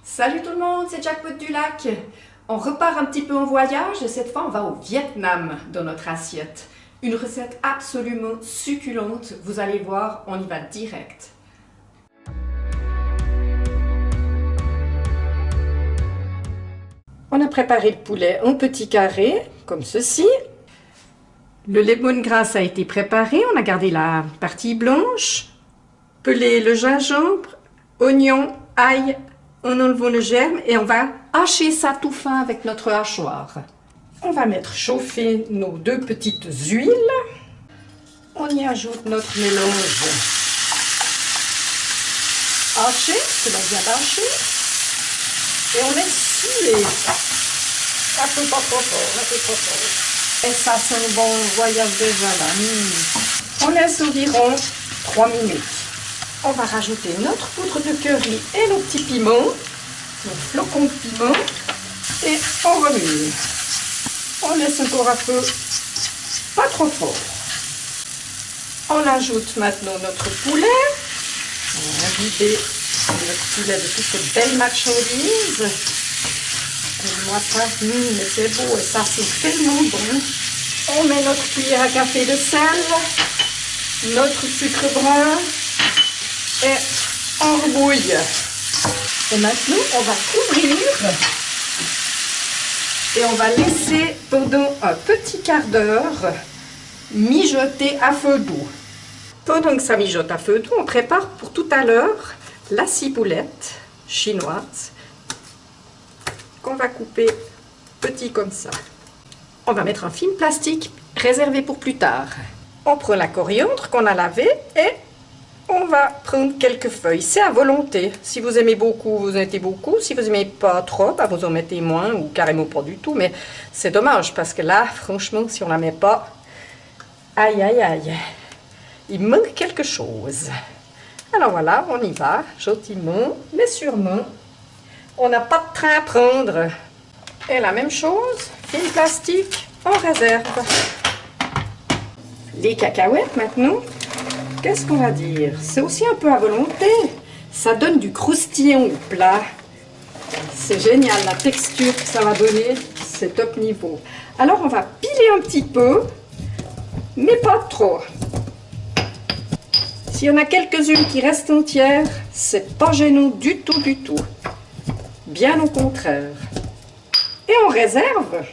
Salut tout le monde, c'est Jackpot du Lac. On repart un petit peu en voyage et cette fois on va au Vietnam dans notre assiette. Une recette absolument succulente, vous allez voir, on y va direct. On a préparé le poulet en petits carrés, comme ceci. Le lemongrass a été préparé, on a gardé la partie blanche. Pelé le gingembre, oignon, ail, en enlevant le germe et on va hacher ça tout fin avec notre hachoir. On va mettre chauffer nos deux petites huiles. On y ajoute notre mélange haché, que l'on vient d'hacher. Et on laisse suer. Un peu pas trop fort, un peu trop fort. Et ça sent bon voyage déjà là. On laisse environ 3 minutes. On va rajouter notre poudre de curry et nos petits piments, nos flocons de piment, et on remue. On laisse encore un peu, pas trop fort. On ajoute maintenant notre poulet. On va vider notre poulet de toutes ces belles marchandises. Moi ça, mais c'est beau et ça c'est tellement bon. On met notre cuillère à café de sel, notre sucre brun. Et on rebouille. Et maintenant, on va couvrir et on va laisser pendant un petit quart d'heure mijoter à feu doux. Pendant que ça mijote à feu doux, on prépare pour tout à l'heure la ciboulette chinoise qu'on va couper petit comme ça. On va mettre un film plastique réservé pour plus tard. On prend la coriandre qu'on a lavée et on va prendre quelques feuilles, c'est à volonté. Si vous aimez beaucoup, vous en mettez beaucoup. Si vous n'aimez pas trop, bah vous en mettez moins ou carrément pas du tout. Mais c'est dommage parce que là, franchement, si on ne la met pas, aïe, aïe, aïe, il manque quelque chose. Alors voilà, on y va, gentiment, mais sûrement. On n'a pas de train à prendre. Et la même chose, film plastique, on réserve. Les cacahuètes maintenant. Qu'est-ce qu'on va dire? C'est aussi un peu à volonté. Ça donne du croustillant au plat. C'est génial, la texture que ça va donner, c'est top niveau. Alors on va piler un petit peu, mais pas trop. S'il y en a quelques-unes qui restent entières, c'est pas gênant du tout, du tout. Bien au contraire. Et on réserve.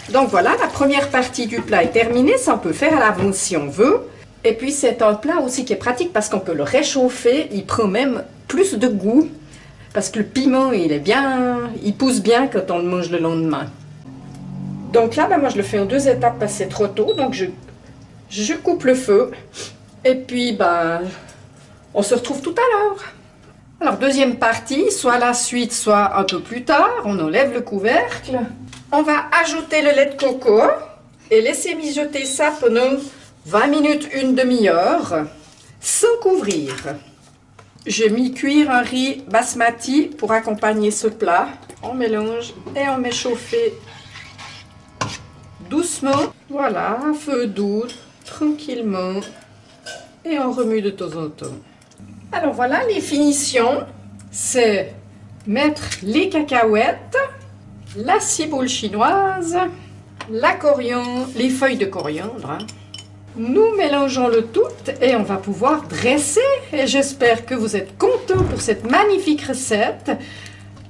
Donc voilà, la première partie du plat est terminée. Ça on peut faire à l'avance si on veut. Et puis c'est un plat aussi qui est pratique parce qu'on peut le réchauffer, il prend même plus de goût parce que le piment il pousse bien quand on le mange le lendemain. Donc là, moi je le fais en 2 étapes parce que c'est trop tôt, donc je coupe le feu et puis on se retrouve tout à l'heure. Alors deuxième partie, soit la suite, soit un peu plus tard, on enlève le couvercle. On va ajouter le lait de coco et laisser mijoter ça pendant 20 minutes, une demi-heure, sans couvrir. J'ai mis cuire un riz basmati pour accompagner ce plat. On mélange et on met chauffer doucement. Voilà, à feu doux, tranquillement. Et on remue de temps en temps. Alors voilà, les finitions, c'est mettre les cacahuètes, la ciboule chinoise, la coriandre, les feuilles de coriandre, hein. Nous mélangeons le tout et on va pouvoir dresser. Et j'espère que vous êtes contents pour cette magnifique recette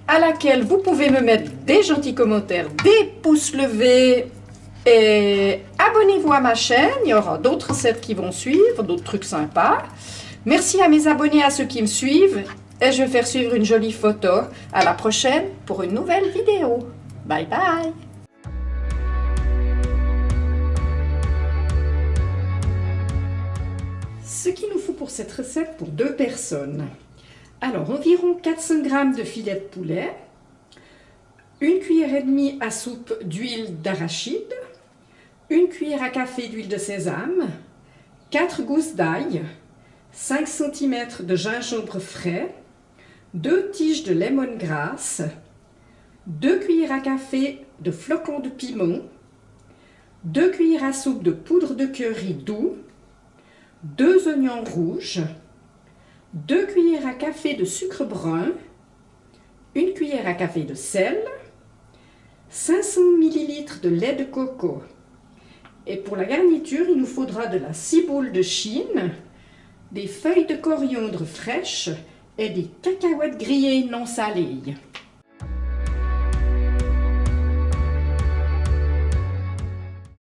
à laquelle vous pouvez me mettre des gentils commentaires, des pouces levés et abonnez-vous à ma chaîne. Il y aura d'autres recettes qui vont suivre, d'autres trucs sympas. Merci à mes abonnés, à ceux qui me suivent et je vais faire suivre une jolie photo. À la prochaine pour une nouvelle vidéo. Bye bye! Ce qu'il nous faut pour cette recette pour 2 personnes. Alors, environ 400 g de filet de poulet, 1 cuillère et demie à soupe d'huile d'arachide, 1 cuillère à café d'huile de sésame, 4 gousses d'ail, 5 cm de gingembre frais, 2 tiges de lemongrass, 2 cuillères à café de flocons de piment, 2 cuillères à soupe de poudre de curry doux, 2 oignons rouges, 2 cuillères à café de sucre brun, une cuillère à café de sel, 500 ml de lait de coco. Et pour la garniture, il nous faudra de la ciboule de Chine, des feuilles de coriandre fraîches et des cacahuètes grillées non salées.